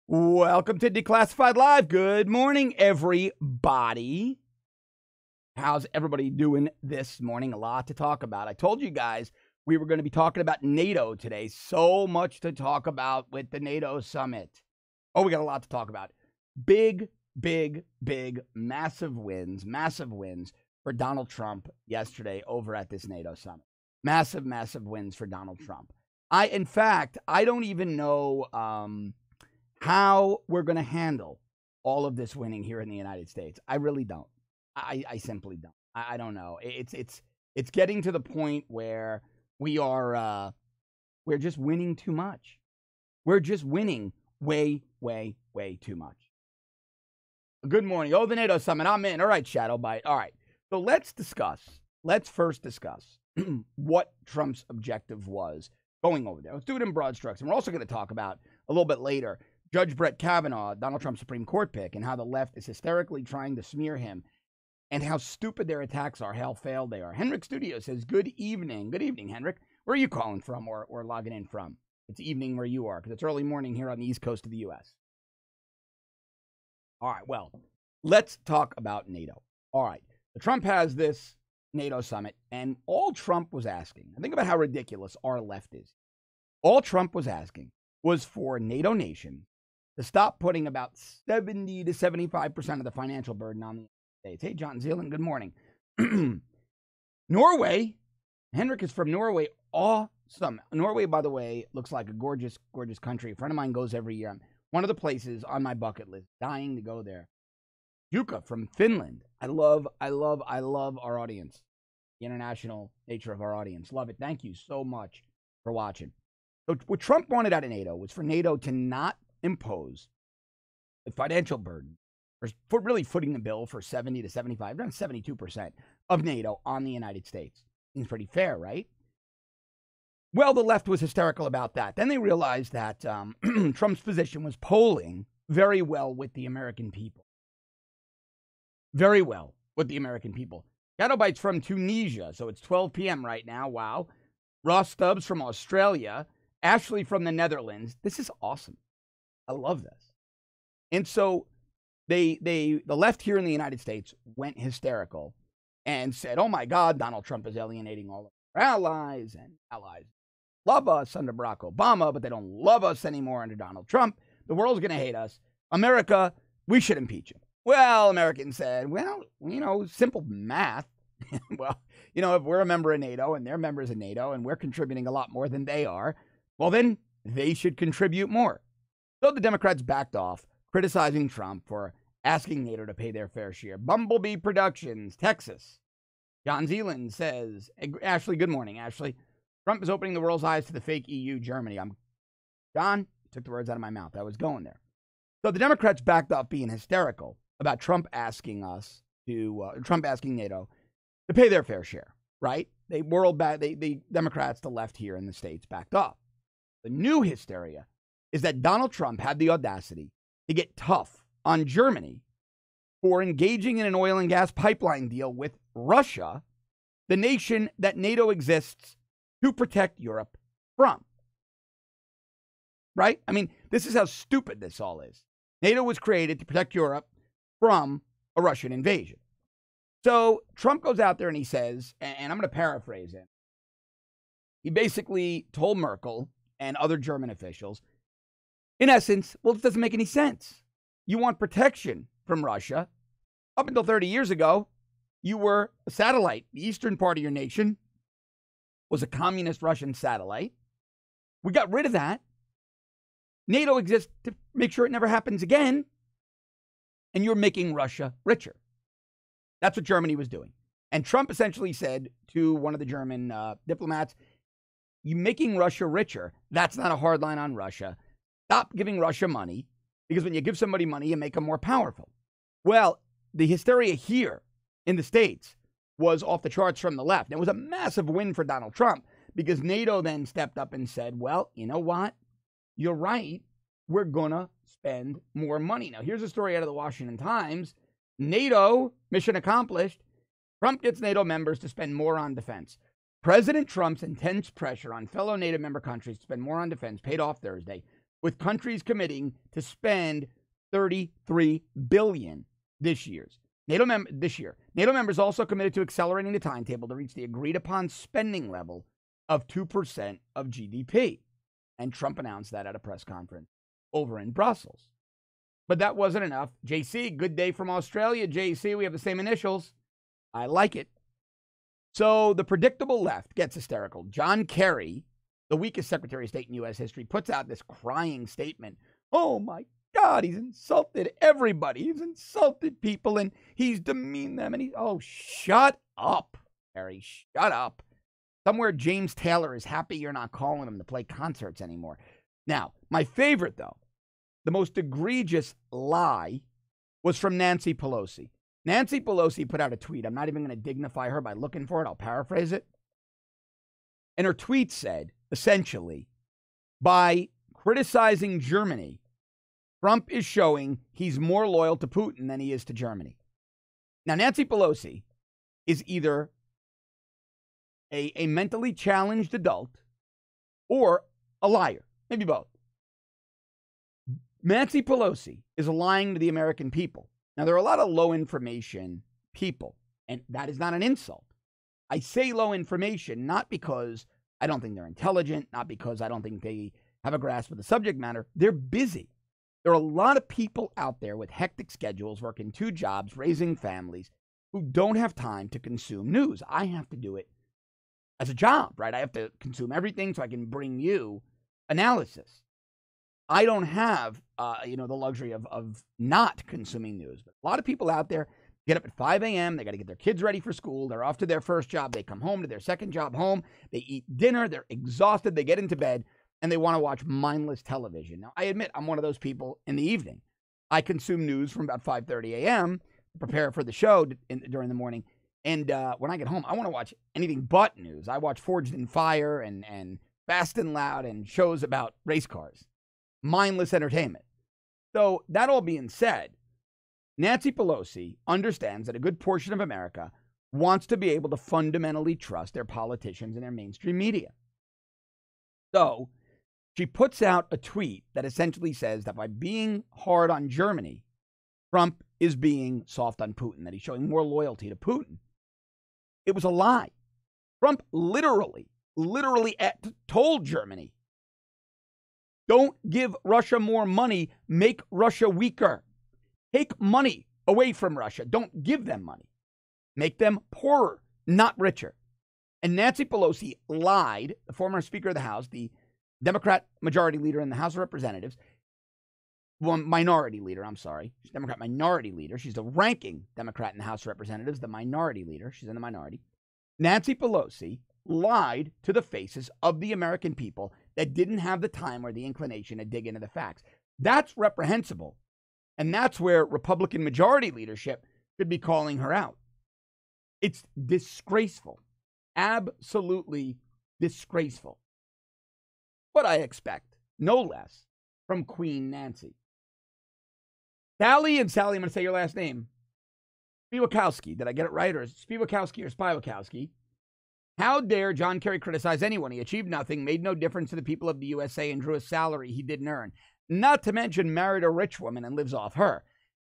Welcome to Declassified Live. Good morning, everybody. How's everybody doing this morning? A lot to talk about. I told you guys we were going to be talking about NATO today. So much to talk about with the NATO summit. Oh, we got a lot to talk about. Big, massive wins for Donald Trump yesterday over at this NATO summit. Massive wins for Donald Trump. In fact, I don't even know how we're going to handle all of this winning here in the United States. I really don't. I simply don't. I don't know. It's getting to the point where we're just winning too much. We're just winning way too much. Good morning. Oh, the NATO summit. I'm in. All right, Shadow Bite. All right. So let's first discuss what Trump's objective was going over there. Let's do it in broad strokes. And we're also going to talk about a little bit later Judge Brett Kavanaugh, Donald Trump's Supreme Court pick, and how the left is hysterically trying to smear him and how stupid their attacks are, how failed they are. Henrik Studio says, good evening. Good evening, Henrik. Where are you calling from or logging in from? It's evening where you are because it's early morning here on the East Coast of the U.S. All right, well, let's talk about NATO. All right, so Trump has this NATO summit, and all Trump was asking, and think about how ridiculous our left is. All Trump was asking was for NATO nations to stop putting about 70 to 75% of the financial burden on the United States. Hey, John Zealand, good morning. Norway, Henrik is from Norway. Awesome. Norway, by the way, looks like a gorgeous country. A friend of mine goes every year. One of the places on my bucket list, dying to go there. Jukka from Finland. I love our audience. The international nature of our audience. Love it. Thank you so much for watching. So what Trump wanted out of NATO was for NATO to not impose the financial burden for really footing the bill for 70 to 75, around 72% of NATO on the United States. Seems pretty fair, right? Well, the left was hysterical about that. Then they realized that Trump's position was polling very well with the American people. Very well with the American people. Shadowbite's from Tunisia, so it's 12 p.m. right now. Wow. Ross Stubbs from Australia. Ashley from the Netherlands. This is awesome. I love this. And so the left here in the United States went hysterical and said, oh my God, Donald Trump is alienating all of our allies, and allies love us under Barack Obama, but they don't love us anymore under Donald Trump. The world's going to hate us. America, we should impeach him. Well, Americans said, well, simple math. Well, if we're a member of NATO and they're members of NATO and we're contributing a lot more than they are, well, then they should contribute more. So the Democrats backed off, criticizing Trump for asking NATO to pay their fair share. Bumblebee Productions, Texas. John Zealand says, Ashley, good morning, Ashley. Trump is opening the world's eyes to the fake EU, Germany. John, took the words out of my mouth. I was going there. So the Democrats backed off being hysterical about Trump asking NATO to pay their fair share, right? The Democrats, the left here in the States, backed off. The new hysteria is that Donald Trump had the audacity to get tough on Germany for engaging in an oil and gas pipeline deal with Russia, the nation that NATO exists to protect Europe from. Right? I mean, this is how stupid this all is. NATO was created to protect Europe from a Russian invasion. So Trump goes out there and he says, and I'm going to paraphrase him, he basically told Merkel and other German officials, in essence, well, it doesn't make any sense. You want protection from Russia. Up until 30 years ago, you were a satellite. The eastern part of your nation was a communist Russian satellite. We got rid of that. NATO exists to make sure it never happens again. And you're making Russia richer. That's what Germany was doing. And Trump essentially said to one of the German diplomats, you're making Russia richer. That's not a hard line on Russia. Stop giving Russia money, because when you give somebody money, you make them more powerful. Well, the hysteria here in the States was off the charts from the left. It was a massive win for Donald Trump because NATO then stepped up and said, well, you know what? You're right. We're going to spend more money. Now, here's a story out of the Washington Times. NATO, mission accomplished. Trump gets NATO members to spend more on defense. President Trump's intense pressure on fellow NATO member countries to spend more on defense paid off Thursday. with countries committing to spend $33 billion this year. NATO members also committed to accelerating the timetable to reach the agreed-upon spending level of 2% of GDP. And Trump announced that at a press conference over in Brussels. But that wasn't enough. JC, good day from Australia. JC, we have the same initials. I like it. So the predictable left gets hysterical. John Kerry, the weakest Secretary of State in U.S. history, puts out this crying statement. Oh, my God, he's insulted everybody. He's insulted people, and he's demeaned them. And shut up, Kerry. Shut up. Somewhere James Taylor is happy you're not calling him to play concerts anymore. Now, my favorite, though, the most egregious lie was from Nancy Pelosi. Nancy Pelosi put out a tweet. I'm not even going to dignify her by looking for it. I'll paraphrase it. And her tweet said, essentially, by criticizing Germany, Trump is showing he's more loyal to Putin than he is to Germany. Now, Nancy Pelosi is either a mentally challenged adult or a liar, maybe both. Nancy Pelosi is lying to the American people. Now, there are a lot of low information people, and that is not an insult. I say low information not because I don't think they're intelligent, not because I don't think they have a grasp of the subject matter. They're busy. There are a lot of people out there with hectic schedules, working 2 jobs, raising families, who don't have time to consume news. I have to do it as a job, right? I have to consume everything so I can bring you analysis. I don't have, the luxury of not consuming news. But a lot of people out there get up at 5 a.m. They got to get their kids ready for school. They're off to their first job. They come home to their second job home. They eat dinner. They're exhausted. They get into bed, and they want to watch mindless television. Now, I admit I'm one of those people in the evening. I consume news from about 5:30 a.m. to prepare for the show during the morning. And when I get home, I want to watch anything but news. I watch Forged in Fire and Fast and Loud and shows about race cars. Mindless entertainment. So that all being said, Nancy Pelosi understands that a good portion of America wants to be able to fundamentally trust their politicians and their mainstream media. So she puts out a tweet that essentially says that by being hard on Germany, Trump is being soft on Putin, that he's showing more loyalty to Putin. It was a lie. Trump literally told Germany, don't give Russia more money, make Russia weaker. Take money away from Russia. Don't give them money. Make them poorer, not richer. And Nancy Pelosi lied, the former Speaker of the House, the Democrat majority leader in the House of Representatives, minority leader, I'm sorry. She's Democrat minority leader. She's the ranking Democrat in the House of Representatives, the minority leader. She's in the minority. Nancy Pelosi lied to the faces of the American people that didn't have the time or the inclination to dig into the facts. That's reprehensible. And that's where Republican majority leadership should be calling her out. It's disgraceful. Absolutely disgraceful. What I expect, no less, from Queen Nancy. Sally, I'm going to say your last name. Spiewakowski. Did I get it right? Or Spiewakowski or Spiewakowski? How dare John Kerry criticize anyone? He achieved nothing, made no difference to the people of the USA, and drew a salary he didn't earn. Not to mention married a rich woman and lives off her.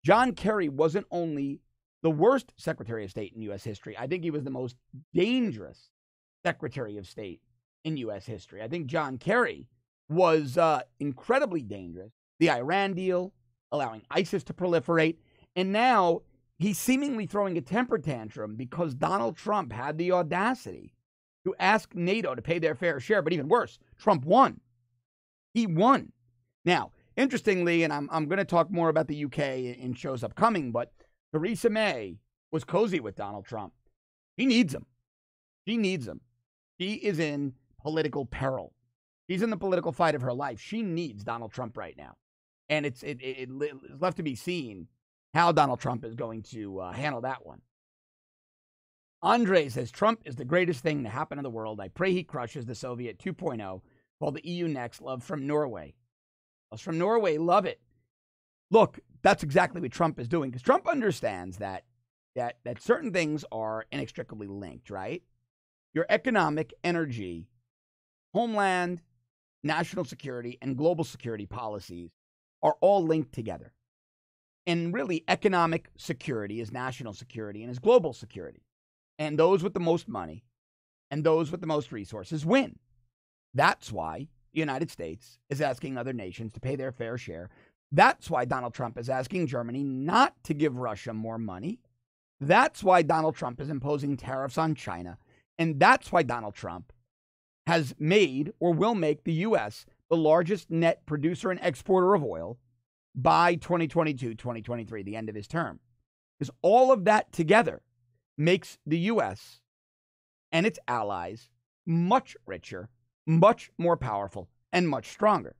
John Kerry wasn't only the worst Secretary of State in U.S. history. I think he was the most dangerous Secretary of State in U.S. history. I think John Kerry was incredibly dangerous. The Iran deal, allowing ISIS to proliferate, and now he's seemingly throwing a temper tantrum because Donald Trump had the audacity to ask NATO to pay their fair share. But even worse, Trump won. He won. Now, interestingly, and I'm going to talk more about the UK in shows upcoming, but Theresa May was cozy with Donald Trump. She needs him. She needs him. She is in political peril. She's in the political fight of her life. She needs Donald Trump right now. And it's left to be seen how Donald Trump is going to handle that one. Andre says, Trump is the greatest thing to happen in the world. I pray he crushes the Soviet 2.0. Called the EU next. Love from Norway. Us from Norway, love it. Look, that's exactly what Trump is doing, because Trump understands that certain things are inextricably linked, right? Your economic, energy, homeland, national security and global security policies are all linked together. And really, economic security is national security and is global security. And those with the most money and those with the most resources win. That's why the United States is asking other nations to pay their fair share. That's why Donald Trump is asking Germany not to give Russia more money. That's why Donald Trump is imposing tariffs on China. And that's why Donald Trump has made or will make the U.S. the largest net producer and exporter of oil by 2022, 2023, the end of his term. Because all of that together makes the U.S. and its allies much richer, much more powerful, and much stronger.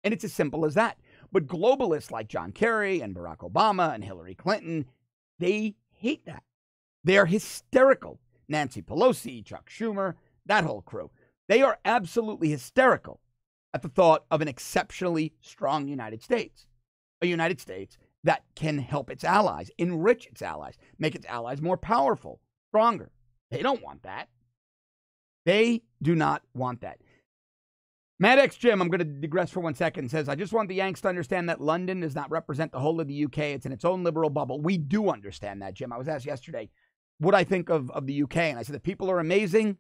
And it's as simple as that. But globalists like John Kerry and Barack Obama and Hillary Clinton, they hate that. They're hysterical. Nancy Pelosi, Chuck Schumer, that whole crew. They are absolutely hysterical at the thought of an exceptionally strong United States. A United States that can help its allies, enrich its allies, make its allies more powerful, stronger. They don't want that. They do not want that. Maddox Jim, I'm going to digress for 1 second, says, I just want the Yanks to understand that London does not represent the whole of the UK. It's in its own liberal bubble. We do understand that, Jim. I was asked yesterday what I think of the UK, and I said the people are amazing.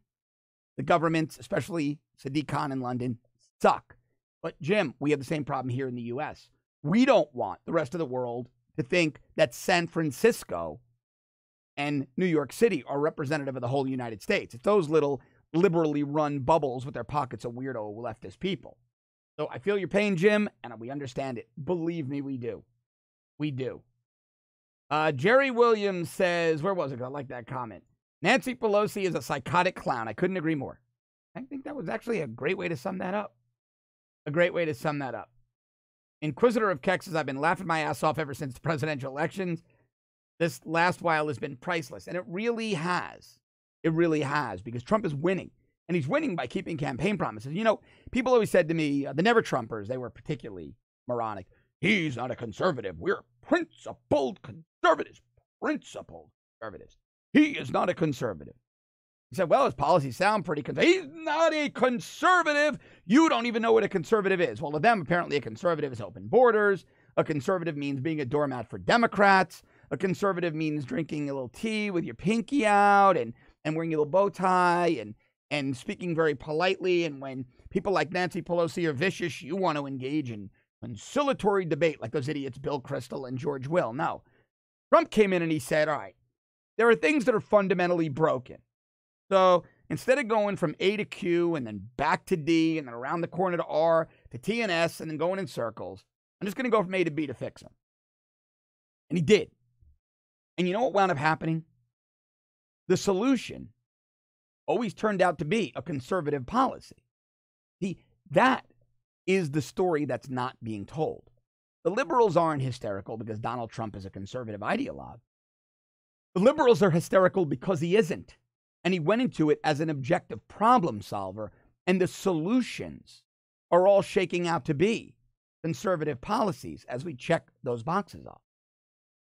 The governments, especially Sadiq Khan in London, suck. But, Jim, we have the same problem here in the U.S. We don't want the rest of the world to think that San Francisco and New York City are representative of the whole United States. It's those little liberally run bubbles with their pockets of weirdo leftist people. So I feel your pain, Jim, and we understand it. Believe me, we do. We do. Jerry Williams says, where was it? I like that comment. Nancy Pelosi is a psychotic clown. I couldn't agree more. I think that was actually a great way to sum that up. A great way to sum that up. Inquisitor of Keck says, I've been laughing my ass off ever since the presidential elections. This last while has been priceless. And it really has. It really has, because Trump is winning. And he's winning by keeping campaign promises. You know, people always said to me, the never-Trumpers, they were particularly moronic. He's not a conservative. We're principled conservatives. Principled conservatives. He is not a conservative. He said, well, his policies sound pretty conservative. He's not a conservative. You don't even know what a conservative is. Well, to them, apparently a conservative is open borders. A conservative means being a doormat for Democrats. A conservative means drinking a little tea with your pinky out and wearing a little bow tie and speaking very politely. And when people like Nancy Pelosi are vicious, you want to engage in conciliatory debate like those idiots Bill Kristol and George Will. No. Trump came in and he said, all right, there are things that are fundamentally broken. So instead of going from A to Q and then back to D and then around the corner to R to T and S and then going in circles, I'm just going to go from A to B to fix them. And he did. And you know what wound up happening? The solution always turned out to be a conservative policy. That is the story that's not being told. The liberals aren't hysterical because Donald Trump is a conservative ideologue. The liberals are hysterical because he isn't. And he went into it as an objective problem solver, and the solutions are all shaking out to be conservative policies as we check those boxes off.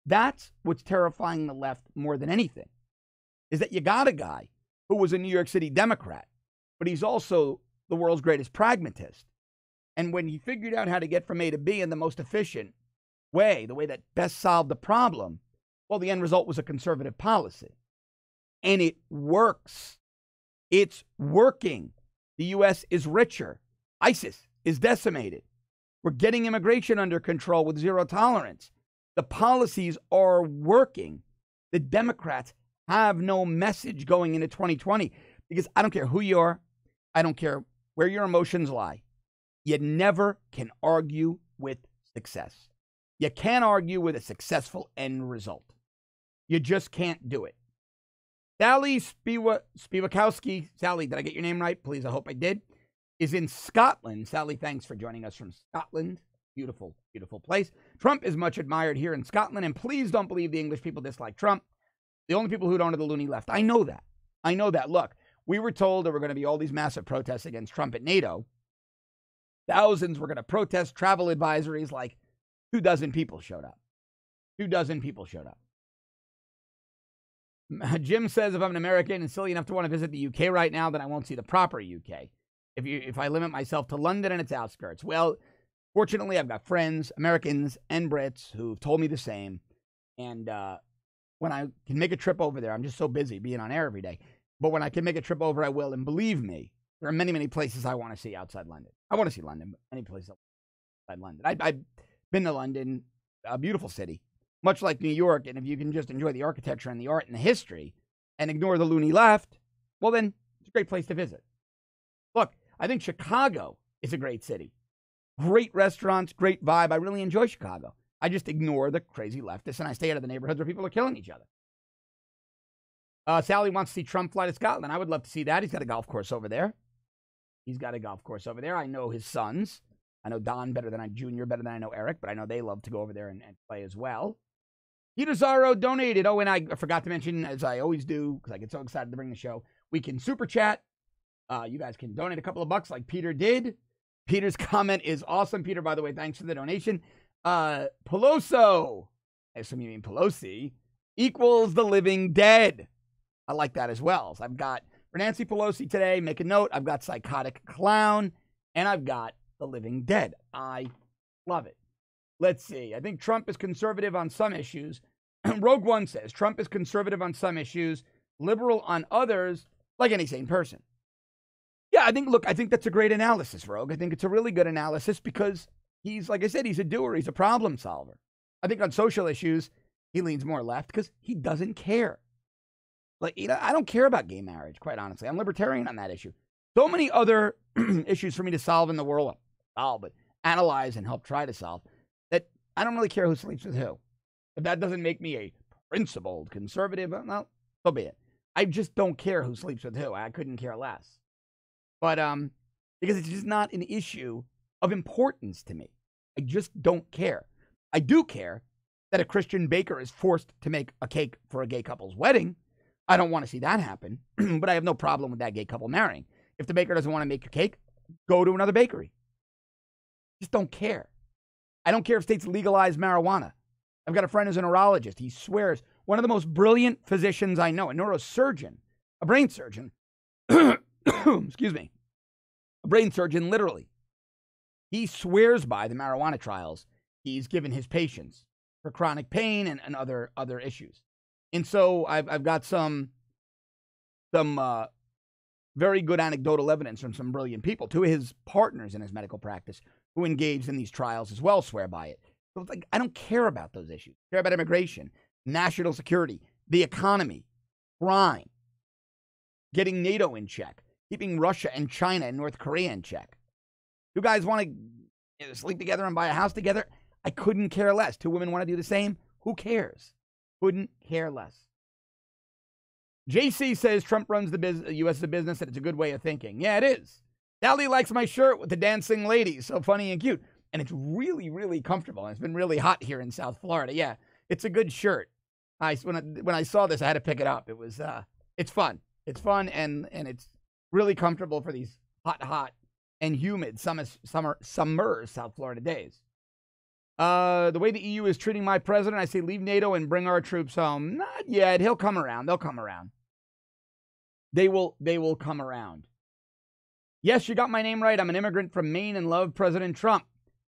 That's what's terrifying the left more than anything, is that you got a guy who was a New York City Democrat, but he's also the world's greatest pragmatist. And when he figured out how to get from A to B in the most efficient way, the way that best solved the problem, well, the end result was a conservative policy. And it works. It's working. The U.S. is richer. ISIS is decimated. We're getting immigration under control with zero tolerance. The policies are working. The Democrats have no message going into 2020 because I don't care who you are. I don't care where your emotions lie. You never can argue with success. You can't argue with a successful end result. You just can't do it. Sally Spivakowski, Sally, did I get your name right? Please, I hope I did, is in Scotland. Sally, thanks for joining us from Scotland. Beautiful, beautiful place. Trump is much admired here in Scotland, and please don't believe the English people dislike Trump. The only people who don't are the loony left. I know that. I know that. Look, we were told there were going to be all these massive protests against Trump at NATO. Thousands were going to protest, travel advisories, like 24 people showed up. 24 people showed up. Jim says, if I'm an American and silly enough to want to visit the UK right now, then I won't see the proper UK. if I limit myself to London and its outskirts. Well, fortunately, I've got friends, Americans and Brits, who've told me the same. And when I can make a trip over there, I'm just so busy being on air every day. But when I can make a trip over, I will. And believe me, there are many, many places I want to see outside London. I want to see London, but any place outside London. I've been to London, a beautiful city, much like New York. And if you can just enjoy the architecture and the art and the history and ignore the loony left, well, then it's a great place to visit. Look, I think Chicago is a great city. Great restaurants, great vibe. I really enjoy Chicago. I just ignore the crazy leftists, and I stay out of the neighborhoods where people are killing each other. Sally wants to see Trump fly to Scotland. I would love to see that. He's got a golf course over there. I know his sons. I know Don better than Junior, better than I know Eric, but I know they love to go over there and play as well. Peter Zaro donated. Oh, and I forgot to mention, as I always do, because I get so excited to bring the show, we can super chat. You guys can donate a couple of bucks like Peter did. Peter's comment is awesome. Peter, by the way, thanks for the donation. Peloso, I assume you mean Pelosi, equals the living dead. I like that as well. So I've got for Nancy Pelosi today, make a note, I've got psychotic clown, and I've got the living dead. I love it. Let's see. I think Trump is conservative on some issues. Rogue One says Trump is conservative on some issues, liberal on others, like any sane person. Yeah, I think that's a great analysis, Rogue. I think it's a really good analysis because he's, like I said, he's a doer. He's a problem solver. I think on social issues, he leans more left because he doesn't care. Like, I don't care about gay marriage, quite honestly. I'm libertarian on that issue. So many other issues for me to solve in the world, but analyze and help try to solve, that I don't really care who sleeps with who. If that doesn't make me a principled conservative, well, so be it. I just don't care who sleeps with who. I couldn't care less. But because it's just not an issue of importance to me. I just don't care. I do care that a Christian baker is forced to make a cake for a gay couple's wedding. I don't want to see that happen, but I have no problem with that gay couple marrying. If the baker doesn't want to make a cake, go to another bakery. Just don't care. I don't care if states legalize marijuana. I've got a friend who's a neurologist. He swears, one of the most brilliant physicians I know, a neurosurgeon, a brain surgeon, excuse me, a brain surgeon, literally. He swears by the marijuana trials he's given his patients for chronic pain and other issues. And so I've got some very good anecdotal evidence from some brilliant people. Two of his partners in his medical practice who engaged in these trials as well swear by it. So it's like, I don't care about those issues. I care about immigration, national security, the economy, crime, getting NATO in check, keeping Russia and China and North Korea in check. You guys want to sleep together and buy a house together? I couldn't care less. Two women want to do the same? Who cares? Couldn't care less. JC says Trump runs the U.S. as a business and it's a good way of thinking. Yeah, it is. Sally likes my shirt with the dancing ladies. So funny and cute. And it's really, really comfortable. And it's been really hot here in South Florida. Yeah, it's a good shirt. When I saw this, I had to pick it up. It was, it's fun. It's fun and it's really comfortable for these hot and humid summer South Florida days. The way the EU is treating my president, I say leave NATO and bring our troops home. Not yet. He'll come around. They'll come around. They will come around. Yes, you got my name right. I'm an immigrant from Maine and love President Trump.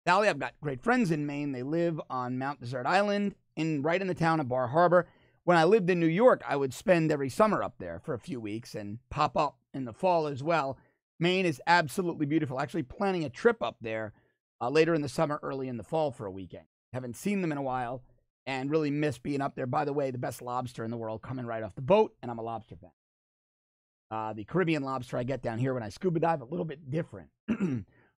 Sally, I've got great friends in Maine. They live on Mount Desert Island, right in the town of Bar Harbor. When I lived in New York, I would spend every summer up there for a few weeks and pop up in the fall as well. Maine is absolutely beautiful. Actually planning a trip up there later in the summer, early in the fall for a weekend. Haven't seen them in a while and really miss being up there. By the way, the best lobster in the world coming right off the boat, and I'm a lobster fan. The Caribbean lobster I get down here when I scuba dive, a little bit different.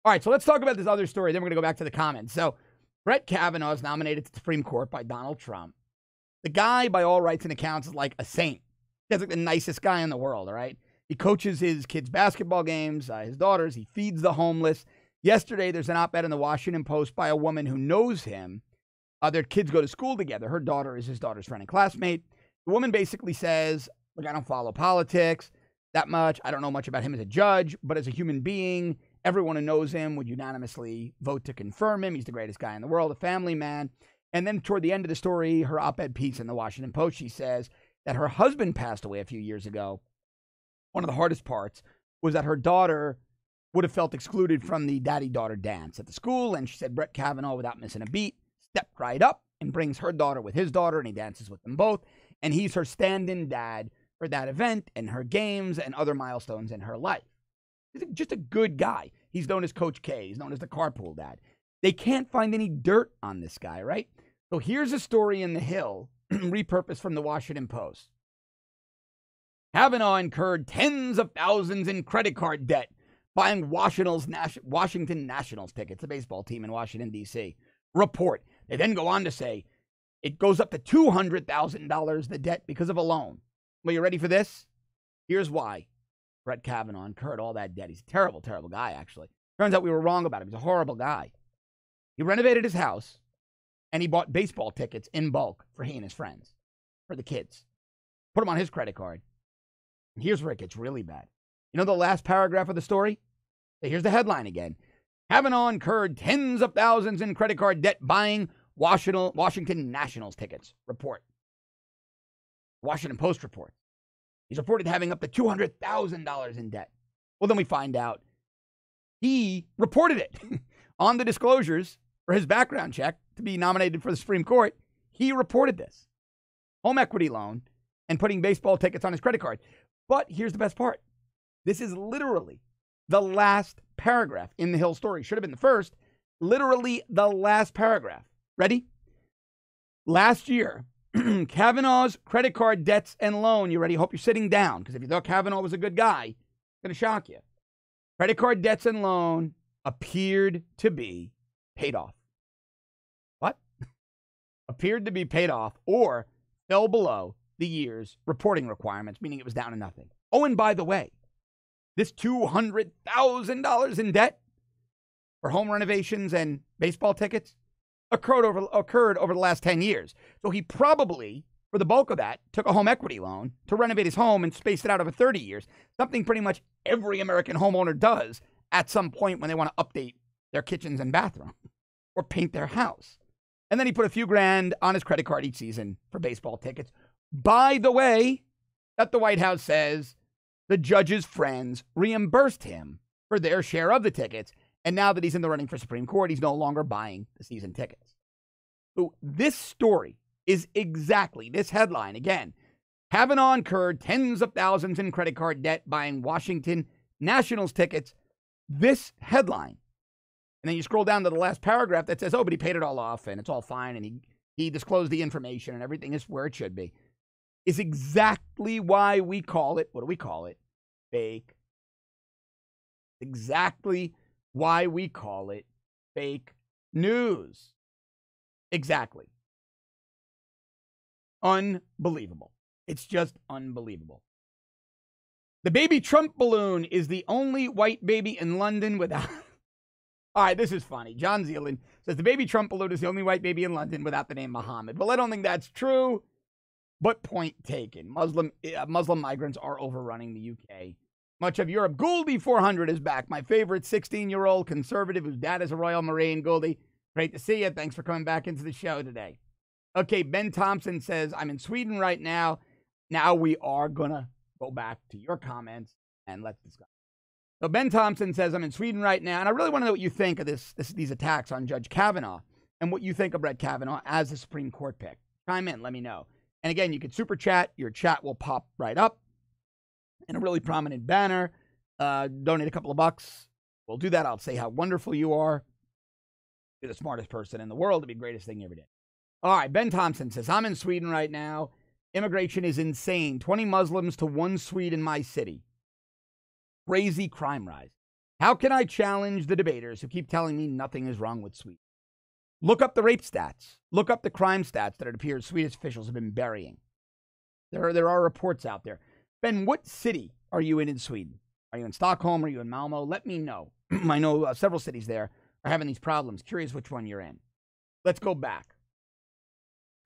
All right, so let's talk about this other story. Then we're going to go back to the comments. So Brett Kavanaugh is nominated to the Supreme Court by Donald Trump. The guy, by all rights and accounts, is like a saint. He's like the nicest guy in the world, all right? He coaches his kids' basketball games, his daughters. He feeds the homeless. Yesterday, there's an op-ed in the Washington Post by a woman who knows him. Their kids go to school together. Her daughter is his daughter's friend and classmate. The woman basically says, look, I don't follow politics that much. I don't know much about him as a judge, but as a human being, everyone who knows him would unanimously vote to confirm him. He's the greatest guy in the world, a family man. And then toward the end of the story, her op-ed piece in the Washington Post, she says that her husband passed away a few years ago. One of the hardest parts was that her daughter would have felt excluded from the daddy-daughter dance at the school. And she said Brett Kavanaugh, without missing a beat, stepped right up and brings her daughter with his daughter, and he dances with them both. And he's her stand-in dad for that event and her games and other milestones in her life. He's just a good guy. He's known as Coach K. He's known as the carpool dad. They can't find any dirt on this guy, right? So here's a story in The Hill, repurposed from the Washington Post. Kavanaugh incurred tens of thousands in credit card debt buying Washington Nationals tickets, a baseball team in Washington, D.C. Report. They then go on to say it goes up to $200,000, the debt, because of a loan. Well, you ready for this? Here's why Brett Kavanaugh incurred all that debt. He's a terrible, terrible guy, actually. Turns out we were wrong about him. He's a horrible guy. He renovated his house, and he bought baseball tickets in bulk for he and his friends, for the kids. Put them on his credit card. And here's where it gets really bad. You know the last paragraph of the story? Here's the headline again. Kavanaugh incurred tens of thousands in credit card debt buying Washington Nationals tickets. Report. Washington Post report. He's reported having up to $200,000 in debt. Well, then we find out he reported it on the disclosures for his background check to be nominated for the Supreme Court. He reported this. Home equity loan and putting baseball tickets on his credit card. But here's the best part. This is literally the last paragraph in the Hill story. Should have been the first. Literally the last paragraph. Ready? Last year, Kavanaugh's credit card debts and loan. You ready? Hope you're sitting down, because if you thought Kavanaugh was a good guy, it's going to shock you. Credit card debts and loan appeared to be paid off. What? Appeared to be paid off or fell below the year's reporting requirements, meaning it was down to nothing. Oh, and by the way, this $200,000 in debt for home renovations and baseball tickets occurred over the last 10 years. So he probably, for the bulk of that, took a home equity loan to renovate his home and spaced it out over 30 years, something pretty much every American homeowner does at some point when they want to update their kitchens and bathroom or paint their house. And then he put a few grand on his credit card each season for baseball tickets. By the way, that the White House says the judge's friends reimbursed him for their share of the tickets. And now that he's in the running for Supreme Court, he's no longer buying the season tickets. So this story is exactly this headline. Again, Kavanaugh incurred tens of thousands in credit card debt buying Washington Nationals tickets. This headline. And then you scroll down to the last paragraph that says, oh, but he paid it all off and it's all fine. And he disclosed the information and everything is where it should be. Is exactly why we call it, what do we call it? Fake. Exactly why we call it fake news. Exactly. Unbelievable. It's just unbelievable. The baby Trump balloon is the only white baby in London without... All right, this is funny. John Zealand says the baby Trump balloon is the only white baby in London without the name Muhammad. Well, I don't think that's true, but point taken. Muslim migrants are overrunning the UK. Much of Europe. Gouldy 400 is back. My favorite 16-year-old conservative whose dad is a Royal Marine. Gouldy, great to see you. Thanks for coming back into the show today. Okay, Ben Thompson says, I'm in Sweden right now. Now we are going to go back to your comments and let's discuss. So Ben Thompson says, I'm in Sweden right now, and I really want to know what you think of these attacks on Judge Kavanaugh and what you think of Brett Kavanaugh as the Supreme Court pick. Chime in, let me know. And again, you can super chat. Your chat will pop right up in a really prominent banner. Donate a couple of bucks. We'll do that. I'll say how wonderful you are. You're the smartest person in the world. It'll be the greatest thing you ever did. All right, Ben Thompson says, I'm in Sweden right now. Immigration is insane. 20 Muslims to 1 Swede in my city. Crazy crime rise. How can I challenge the debaters who keep telling me nothing is wrong with Sweden? Look up the rape stats. Look up the crime stats that it appears Swedish officials have been burying. There are reports out there. Ben, what city are you in Sweden? Are you in Stockholm? Are you in Malmo? Let me know. I know several cities there are having these problems. Curious which one you're in. Let's go back.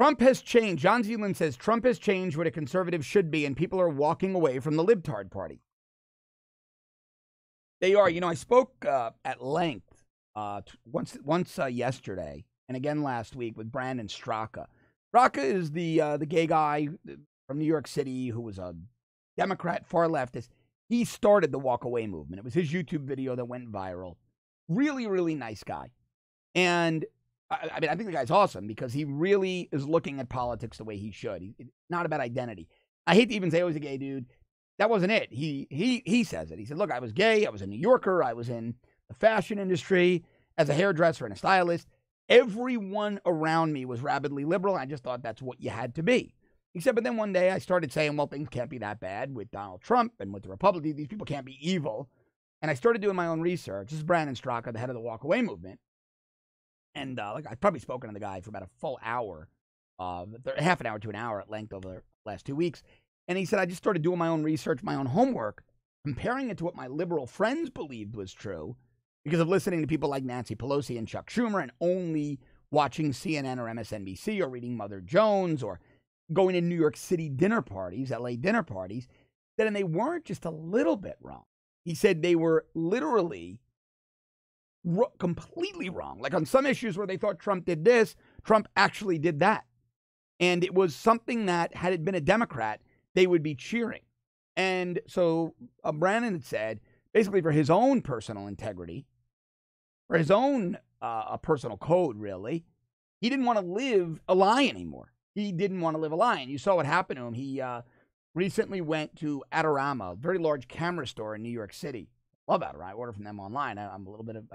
Trump has changed. John Zealand says Trump has changed what a conservative should be, and people are walking away from the libtard party. They are. You know, I spoke at length once yesterday and again last week with Brandon Straka. Straka is the gay guy from New York City who was a Democrat, far leftist. He started the walk away movement. It was his YouTube video that went viral. Really, really nice guy. And I mean, I think the guy's awesome because he really is looking at politics the way he should. It's not about identity. I hate to even say I was a gay dude. That wasn't it. He says it. He said, look, I was gay. I was a New Yorker. I was in the fashion industry as a hairdresser and a stylist. Everyone around me was rabidly liberal. I just thought that's what you had to be. He said, but then one day I started saying, well, things can't be that bad with Donald Trump and with the Republicans. These people can't be evil. And I started doing my own research. This is Brandon Straka, the head of the walk away movement. And I've probably spoken to the guy for about a full hour, half an hour to an hour at length over the last 2 weeks. And he said, I just started doing my own research, my own homework, comparing it to what my liberal friends believed was true because of listening to people like Nancy Pelosi and Chuck Schumer and only watching CNN or MSNBC or reading Mother Jones or going to New York City dinner parties, LA dinner parties. And they weren't just a little bit wrong. He said they were literally completely wrong. Like on some issues where they thought Trump did this, Trump actually did that. And it was something that, had it been a Democrat, they would be cheering. And so Brandon had said, basically for his own personal integrity, for his own personal code, really, he didn't want to live a lie anymore. He didn't want to live a lie. And you saw what happened to him. He recently went to Adorama, a very large camera store in New York City. Love Adorama. I order from them online. I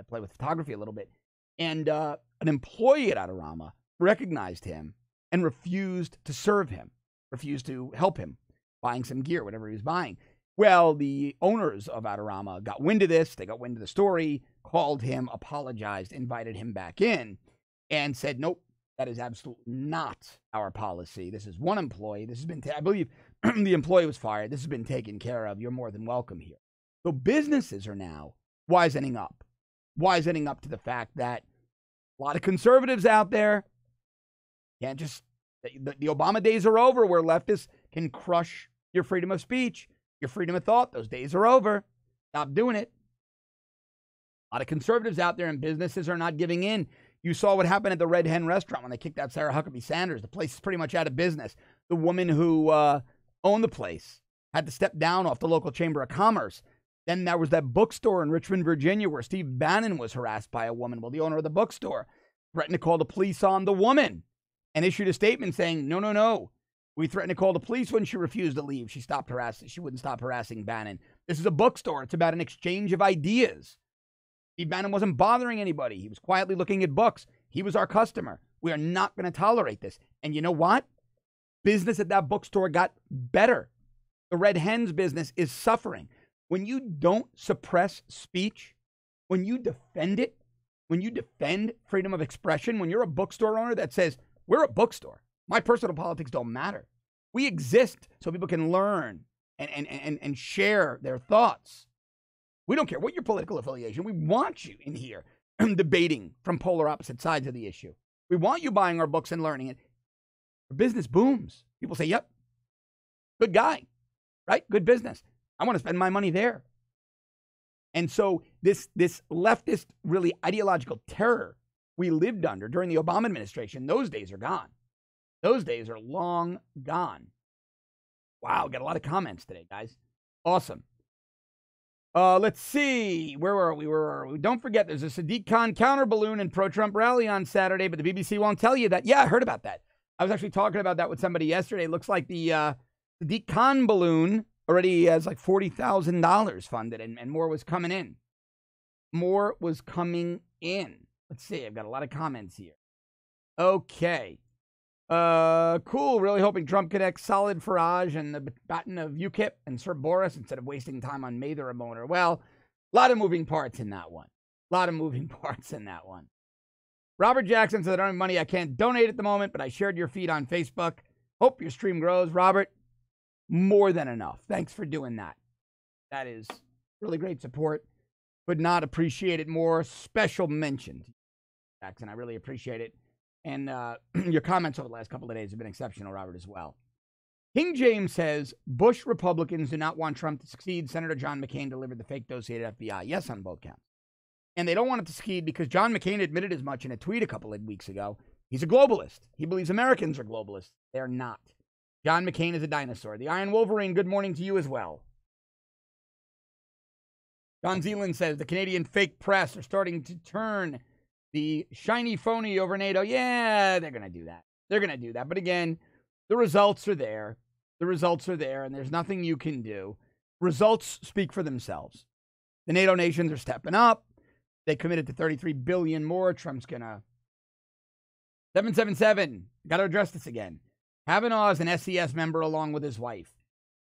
play with photography a little bit. And an employee at Adorama recognized him and refused to serve him, refused to help him buying some gear, whatever he was buying. Well, the owners of Adorama got wind of this. They got wind of the story, called him, apologized, invited him back in, and said, nope, that is absolutely not our policy. This is one employee. This has been, I believe the employee was fired. This has been taken care of. You're more than welcome here. So businesses are now wisening up to the fact that a lot of conservatives out there can't just, the Obama days are over where leftists can crush your freedom of speech, your freedom of thought. Those days are over. Stop doing it. A lot of conservatives out there and businesses are not giving in. You saw what happened at the Red Hen restaurant when they kicked out Sarah Huckabee Sanders. The place is pretty much out of business. The woman who owned the place had to step down off the local Chamber of Commerce. Then there was that bookstore in Richmond, Virginia, where Steve Bannon was harassed by a woman. Well, the owner of the bookstore threatened to call the police on the woman and issued a statement saying, no. We threatened to call the police when she refused to leave. She wouldn't stop harassing Bannon. This is a bookstore. It's about an exchange of ideas. Steve Bannon wasn't bothering anybody. He was quietly looking at books. He was our customer. We are not going to tolerate this. And you know what? Business at that bookstore got better. The Red Hen's business is suffering. When you don't suppress speech, when you defend it, when you defend freedom of expression, when you're a bookstore owner that says, we're a bookstore, my personal politics don't matter. We exist so people can learn and share their thoughts. We don't care what your political affiliation. We want you in here debating from polar opposite sides of the issue. We want you buying our books and learning it. Our business booms. People say, yep, good guy, right? Good business. I want to spend my money there. And so this leftist, really ideological terror we lived under during the Obama administration, those days are gone. Those days are long gone. Wow, got a lot of comments today, guys. Awesome. Let's see. Where were we? Don't forget, there's a Sadiq Khan counter balloon and pro-Trump rally on Saturday, but the BBC won't tell you that. Yeah, I heard about that. I was actually talking about that with somebody yesterday. It looks like the Sadiq Khan balloon already has like $40,000 funded, and more was coming in. More was coming in. Let's see. I've got a lot of comments here. Okay. Cool. Really hoping Trump connects solid Farage and the baton of UKIP and Sir Boris instead of wasting time on Mather Ramoner. Well, a lot of moving parts in that one. Robert Jackson said, I don't have money. I can't donate at the moment, but I shared your feed on Facebook. Hope your stream grows. Robert, more than enough. Thanks for doing that. That is really great support. Would not appreciate it more. Special mention, Jackson. I really appreciate it. And your comments over the last couple of days have been exceptional, Robert, as well. King James says, Bush Republicans do not want Trump to succeed. Senator John McCain delivered the fake dossier to FBI. Yes, on both counts. And they don't want it to succeed because John McCain admitted as much in a tweet a couple of weeks ago. He's a globalist. He believes Americans are globalists. They're not. John McCain is a dinosaur. The Iron Wolverine, good morning to you as well. John Zealand says the Canadian fake press are starting to turn the shiny phony over NATO. Yeah, they're going to do that. They're going to do that. But again, the results are there. The results are there, and there's nothing you can do. Results speak for themselves. The NATO nations are stepping up. They committed to $33 billion more. Trump's going to... 777. Got to address this again. Kavanaugh is an SCS member along with his wife.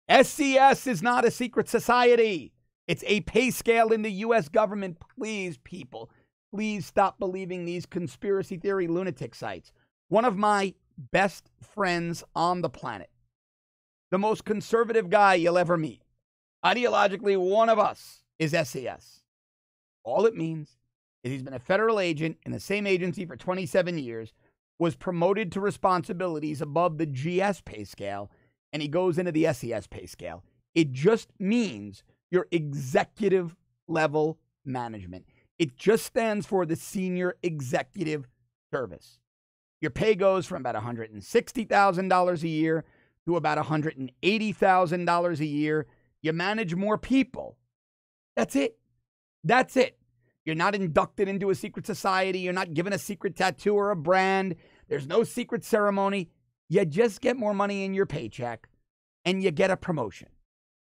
SCS is not a secret society. It's a pay scale in the U.S. government. Please, people, please stop believing these conspiracy theory lunatic sites. One of my best friends on the planet, the most conservative guy you'll ever meet, ideologically, one of us is SCS. All it means is he's been a federal agent in the same agency for 27 years, was promoted to responsibilities above the GS pay scale, and he goes into the SCS pay scale. It just means your executive level management. It just stands for the senior executive service. Your pay goes from about $160,000 a year to about $180,000 a year. You manage more people. That's it. That's it. You're not inducted into a secret society. You're not given a secret tattoo or a brand. There's no secret ceremony. You just get more money in your paycheck and you get a promotion.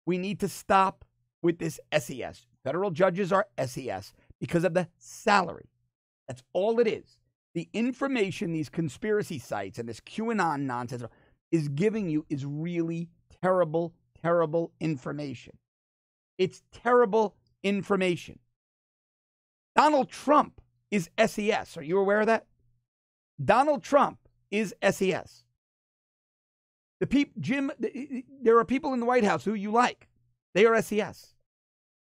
We need to stop with this SES. Federal judges are SES because of the salary. That's all it is. The information these conspiracy sites and this QAnon nonsense is giving you is really terrible, terrible information. It's terrible information. Donald Trump is SES. Are you aware of that? Donald Trump is SES. There are people in the White House who you like. They are SES.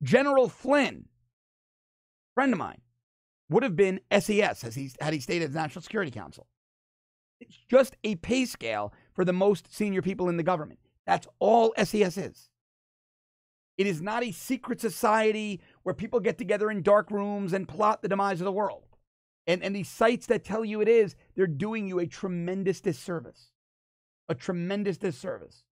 General Flynn, friend of mine, would have been SES had he stayed at the National Security Council. It's just a pay scale for the most senior people in the government. That's all SES is. It is not a secret society where people get together in dark rooms and plot the demise of the world. And these sites that tell you it is, they're doing you a tremendous disservice. A tremendous disservice.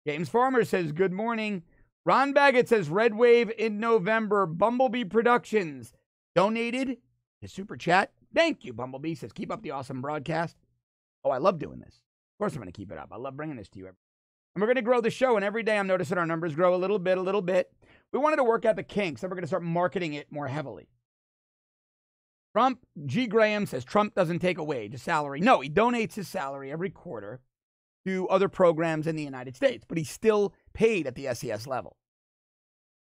James Farmer says, good morning. Ron Baggett says, Red Wave in November. Bumblebee Productions donated to Super Chat. Thank you, Bumblebee. Says, keep up the awesome broadcast. Oh, I love doing this. Of course I'm going to keep it up. I love bringing this to you. And we're going to grow the show, and every day I'm noticing our numbers grow a little bit. We wanted to work out the kinks, and we're going to start marketing it more heavily. Trump, G. Graham says Trump doesn't take away his salary. No, he donates his salary every quarter to other programs in the United States, but he's still paid at the SES level.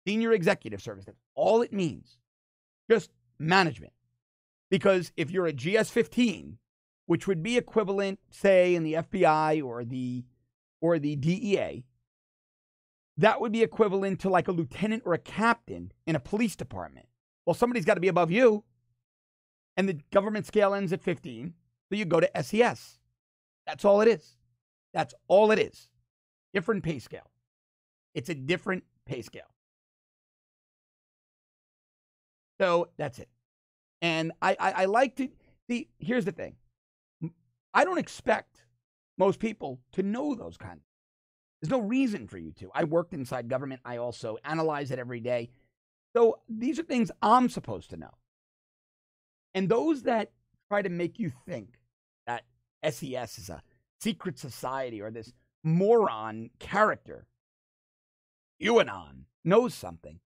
Senior Executive Service, that's all it means. Just management. Because if you're a GS-15, which would be equivalent, say, in the FBI or the DEA, that would be equivalent to like a lieutenant or a captain in a police department. Well, somebody's got to be above you. And the government scale ends at 15, so you go to SES. That's all it is. That's all it is. Different pay scale. It's a different pay scale. So that's it. And I like to see, here's the thing. I don't expect most people to know those kinds. There's no reason for you to. I worked inside government. I also analyze it every day. So these are things I'm supposed to know. And those that try to make you think that SES is a secret society or this moron character, QAnon, knows something,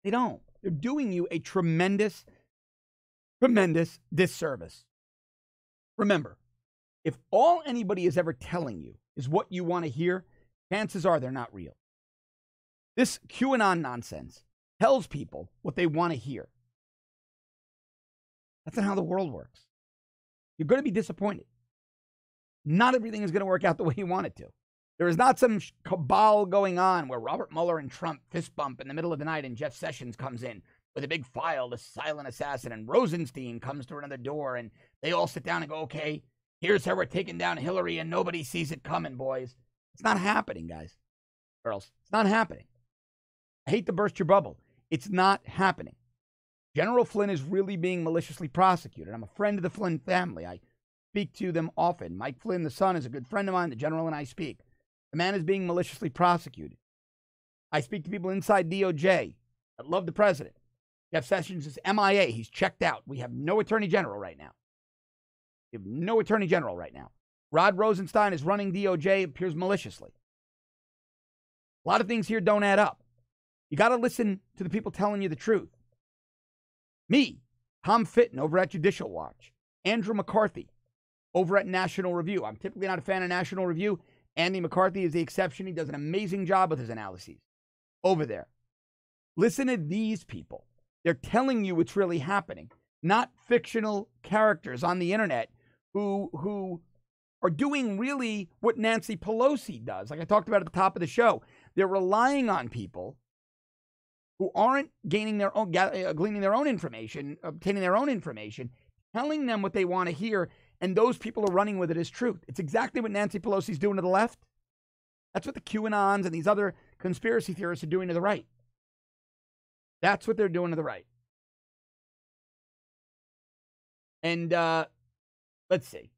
they don't. They're doing you a tremendous, tremendous disservice. Remember, if all anybody is ever telling you is what you want to hear, chances are they're not real. This QAnon nonsense tells people what they want to hear. That's not how the world works. You're going to be disappointed. Not everything is going to work out the way you want it to. There is not some cabal going on where Robert Mueller and Trump fist bump in the middle of the night and Jeff Sessions comes in with a big file, the silent assassin, and Rosenstein comes through another door and they all sit down and go, okay, here's how we're taking down Hillary and nobody sees it coming, boys. It's not happening, guys. Girls, it's not happening. I hate to burst your bubble. It's not happening. General Flynn is really being maliciously prosecuted. I'm a friend of the Flynn family. I speak to them often. Mike Flynn, the son, is a good friend of mine. The general and I speak. The man is being maliciously prosecuted. I speak to people inside DOJ. that love the president. Jeff Sessions is MIA. He's checked out. We have no attorney general right now. We have no attorney general right now. Rod Rosenstein is running DOJ, appears maliciously. A lot of things here don't add up. You got to listen to the people telling you the truth. Me, Tom Fitton over at Judicial Watch, Andrew McCarthy over at National Review. I'm typically not a fan of National Review. Andy McCarthy is the exception. He does an amazing job with his analyses over there. Listen to these people. They're telling you what's really happening, not fictional characters on the internet who are doing really what Nancy Pelosi does. Like I talked about at the top of the show, they're relying on people who aren't gleaning their own information, obtaining their own information, telling them what they want to hear, and those people are running with it as truth. It's exactly what Nancy Pelosi's doing to the left. That's what the QAnons and these other conspiracy theorists are doing to the right. That's what they're doing to the right. And let's see.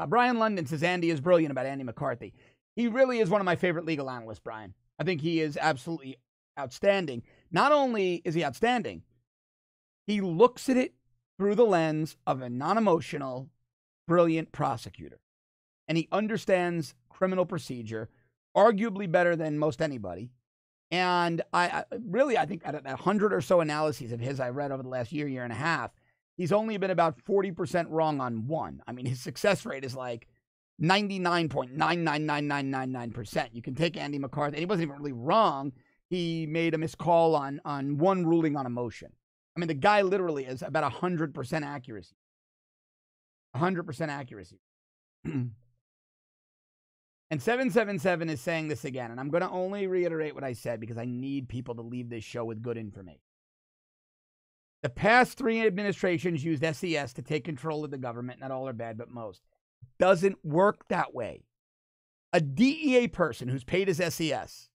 Brian London says Andy is brilliant about Andy McCarthy. He really is one of my favorite legal analysts, Brian. I think he is absolutely outstanding. Not only is he outstanding, he looks at it through the lens of a non-emotional, brilliant prosecutor. And he understands criminal procedure arguably better than most anybody. And I think out of 100 or so analyses of his I read over the last year and a half, he's only been about 40% wrong on one. I mean, his success rate is like 99.999999%. You can take Andy McCarthy, and he wasn't even really wrong. He made a missed call on one ruling on a motion. I mean, the guy literally is about 100% accuracy. 100% accuracy. And 777 is saying this again, and I'm going to only reiterate what I said because I need people to leave this show with good information. The past 3 administrations used SES to take control of the government. Not all are bad, but most. Doesn't work that way. A DEA person who's paid his SES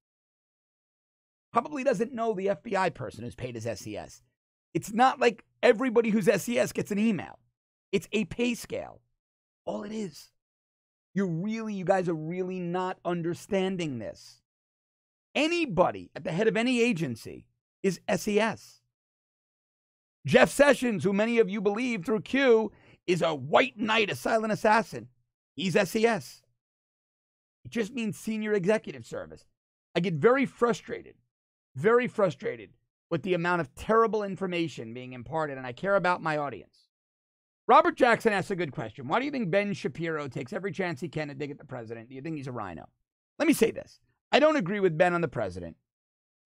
probably doesn't know the FBI person who's paid his SES. It's not like everybody who's SES gets an email. It's a pay scale. All it is. You guys are really not understanding this. Anybody at the head of any agency is SES. Jeff Sessions, who many of you believe through Q, is a white knight, a silent assassin. He's SES. It just means senior executive service. I get very frustrated with the amount of terrible information being imparted, and I care about my audience. Robert Jackson asks a good question. Why do you think Ben Shapiro takes every chance he can to dig at the president? Do you think he's a rhino? Let me say this. I don't agree with Ben on the president.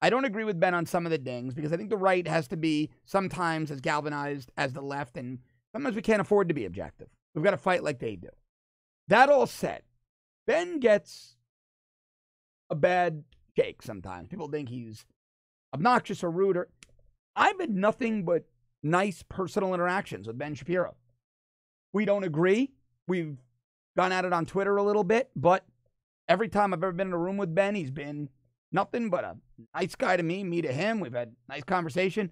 I don't agree with Ben on some of the dings because I think the right has to be sometimes as galvanized as the left, and sometimes we can't afford to be objective. We've got to fight like they do. That all said, Ben gets a bad shake sometimes. People think he's obnoxious or rude. I've had nothing but nice personal interactions with Ben Shapiro. We don't agree. We've gone at it on Twitter a little bit, but every time I've ever been in a room with Ben, he's been nothing but a nice guy to me to him. We've had a nice conversation.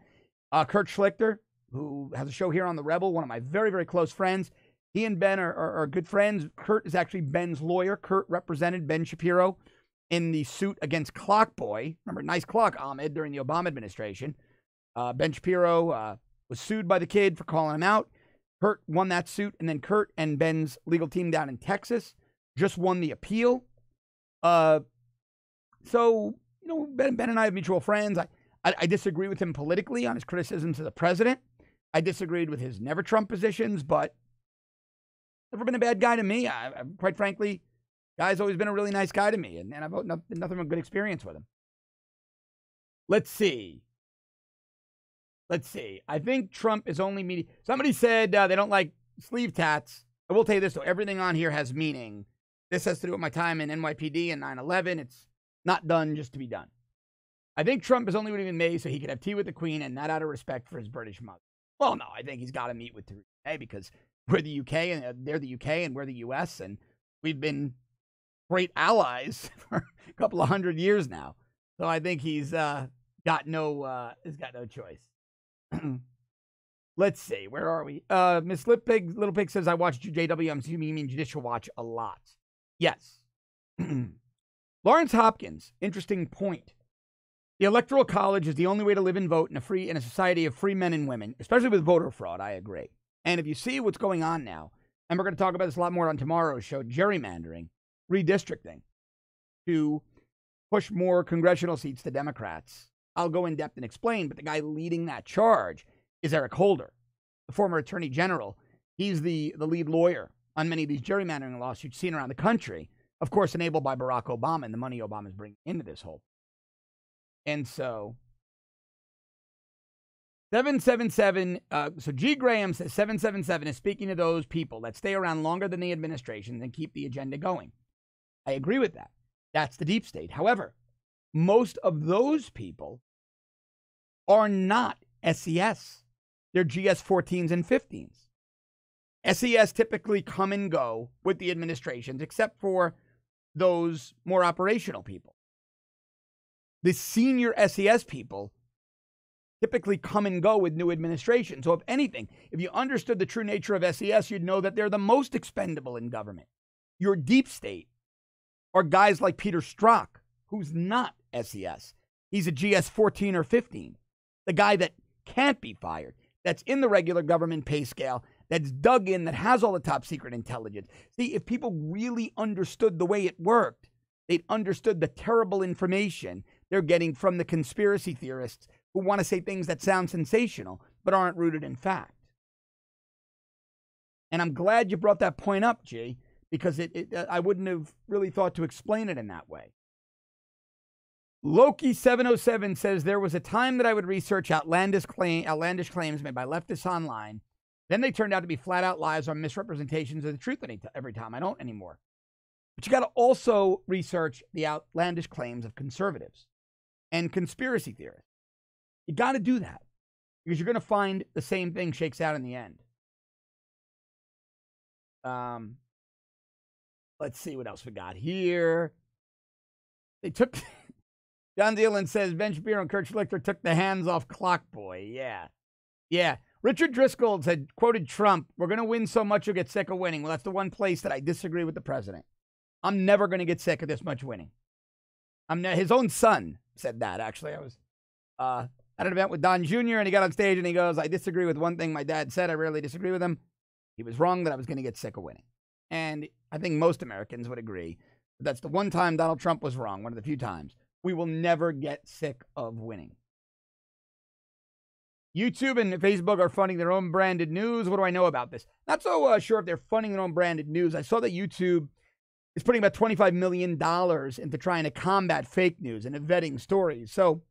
Kurt Schlichter, who has a show here on The Rebel, one of my very, very close friends. He and Ben are good friends. Kurt is actually Ben's lawyer. Kurt represented Ben Shapiro in the suit against Clockboy. Remember, nice clock, Ahmed, during the Obama administration. Ben Shapiro was sued by the kid for calling him out. Kurt won that suit, and then Kurt and Ben's legal team down in Texas just won the appeal. So, Ben and I have mutual friends. I disagree with him politically on his criticisms of the president. I disagreed with his never Trump positions, but never been a bad guy to me. Quite frankly, guy's always been a really nice guy to me, and I've nothing but a good experience with him. Let's see. I think Trump is only media. Somebody said they don't like sleeve tats. I will tell you this, though. Everything on here has meaning. This has to do with my time in NYPD and 9/11. It's not done just to be done. I think Trump is only meeting in May so he could have tea with the Queen and not out of respect for his British mother. Well, no, I think he's got to meet with Theresa May because we're the UK and they're the UK and we're the US, and we've been great allies for a couple of 100 years now. So I think he's got no choice. Let's see. Where are we? Miss Little Pig says, I watch JW. I'm assuming you mean Judicial Watch a lot. Yes. Lawrence Hopkins, interesting point. The Electoral College is the only way to live and vote in a society of free men and women, especially with voter fraud. I agree. And if you see what's going on now, and we're going to talk about this a lot more on tomorrow's show, gerrymandering, redistricting, to push more congressional seats to Democrats. I'll go in depth and explain, but the guy leading that charge is Eric Holder, the former attorney general. He's the lead lawyer on many of these gerrymandering lawsuits seen around the country, of course, enabled by Barack Obama and the money Obama's bringing into this whole. And so 777, so G. Graham says 777 is speaking to those people that stay around longer than the administration and keep the agenda going. I agree with that. That's the deep state. However, most of those people are not SES. They're GS 14s and 15s. SES typically come and go with the administrations, except for those more operational people. The senior SES people typically come and go with new administration. So if anything, if you understood the true nature of SES, you'd know that they're the most expendable in government. Your deep state are guys like Peter Strzok, who's not SES. He's a GS 14 or 15. The guy that can't be fired, that's in the regular government pay scale, that's dug in, that has all the top secret intelligence. See, if people really understood the way it worked, they'd understood the terrible information they're getting from the conspiracy theorists who want to say things that sound sensational but aren't rooted in fact. And I'm glad you brought that point up, G, because I wouldn't have really thought to explain it in that way. Loki707 says, there was a time that I would research outlandish claims made by leftists online. Then they turned out to be flat-out lies or misrepresentations of the truth every time. I don't anymore. But you got to also research the outlandish claims of conservatives and conspiracy theorists. You got to do that because you're going to find the same thing shakes out in the end. Let's see what else we got here. They took... John Cardillo says, Ben Shapiro and Kurt Schlichter took the hands off Clockboy. Yeah. Richard Driscoll had quoted Trump, we're going to win so much you'll get sick of winning. Well, that's the one place that I disagree with the president. I'm never going to get sick of this much winning. His own son said that, actually. I was at an event with Don Jr., and he got on stage, and he goes, I disagree with one thing my dad said. I rarely disagree with him. He was wrong that I was going to get sick of winning. And I think most Americans would agree that that's the one time Donald Trump was wrong, one of the few times. We will never get sick of winning. YouTube and Facebook are funding their own branded news. What do I know about this? Not so sure if they're funding their own branded news. I saw that YouTube is putting about $25 million into trying to combat fake news and vetting stories. So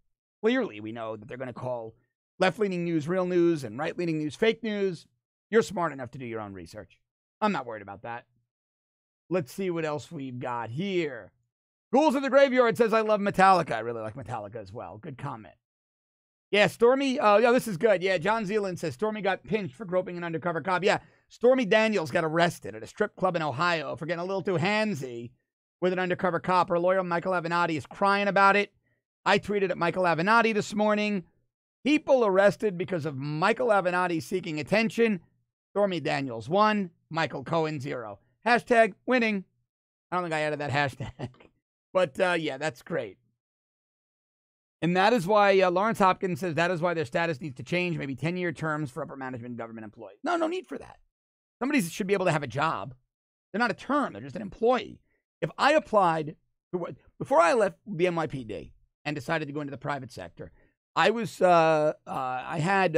clearly we know that they're going to call left-leaning news real news and right-leaning news fake news. You're smart enough to do your own research. I'm not worried about that. Let's see what else we've got here. Ghouls of the Graveyard says, I love Metallica. I really like Metallica as well. Good comment. Yeah, Stormy. Yeah, this is good. Yeah, John Zealand says Stormy got pinched for groping an undercover cop. Yeah, Stormy Daniels got arrested at a strip club in Ohio for getting a little too handsy with an undercover cop. Her lawyer, Michael Avenatti, is crying about it. I tweeted at Michael Avenatti this morning. People arrested because of Michael Avenatti seeking attention. Stormy Daniels 1, Michael Cohen 0. Hashtag winning. I don't think I added that hashtag. But, yeah, that's great. And that is why Lawrence Hopkins says that is why their status needs to change, maybe 10-year terms for upper management government employees. No need for that. Somebody should be able to have a job. They're not a term. They're just an employee. If I applied, before I left the NYPD and decided to go into the private sector, I had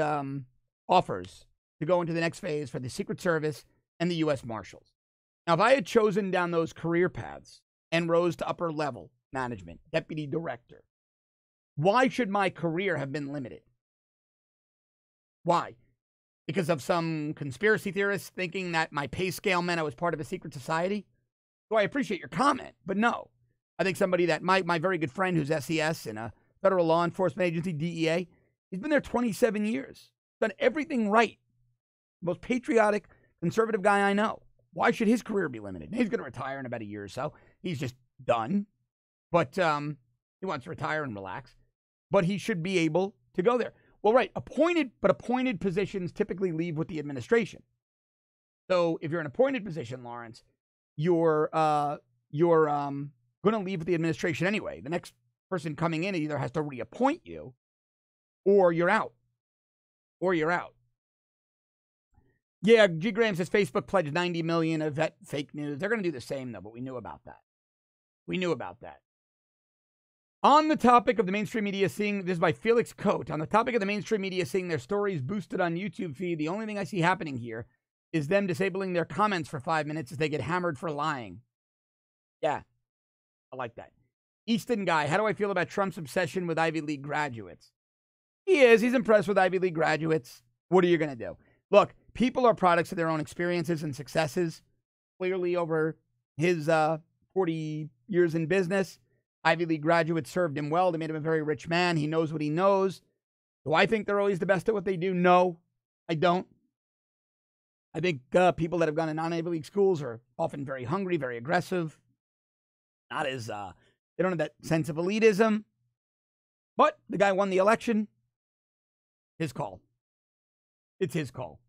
offers to go into the next phase for the Secret Service and the U.S. Marshals. Now, if I had chosen down those career paths and rose to upper level management, deputy director, why should my career have been limited? Why? Because of some conspiracy theorists thinking that my pay scale meant I was part of a secret society? So I appreciate your comment, but no. I think somebody that my very good friend who's SES in a federal law enforcement agency, DEA, he's been there 27 years. Done everything right. Most patriotic, conservative guy I know. Why should his career be limited? He's going to retire in about a year or so. He's just done. But he wants to retire and relax. But he should be able to go there. Well, right, appointed positions typically leave with the administration. So if you're an appointed position, Lawrence, you're going to leave with the administration anyway. The next person coming in either has to reappoint you or you're out. Or you're out. Yeah, G. Graham says Facebook pledged $90 million of vet fake news. They're going to do the same, though, but we knew about that. We knew about that. On the topic of the mainstream media seeing, this is by Felix Cote, on the topic of the mainstream media seeing their stories boosted on YouTube feed, the only thing I see happening here is them disabling their comments for 5 minutes as they get hammered for lying. Yeah, I like that. Easton Guy, how do I feel about Trump's obsession with Ivy League graduates? He is. He's impressed with Ivy League graduates. What are you going to do? Look, people are products of their own experiences and successes. Clearly, over his 40 years in business, Ivy League graduates served him well. They made him a very rich man. He knows what he knows. Do I think they're always the best at what they do? No, I don't. I think people that have gone to non-Ivy League schools are often very hungry, very aggressive. Not as, they don't have that sense of elitism. But the guy won the election. His call. It's his call.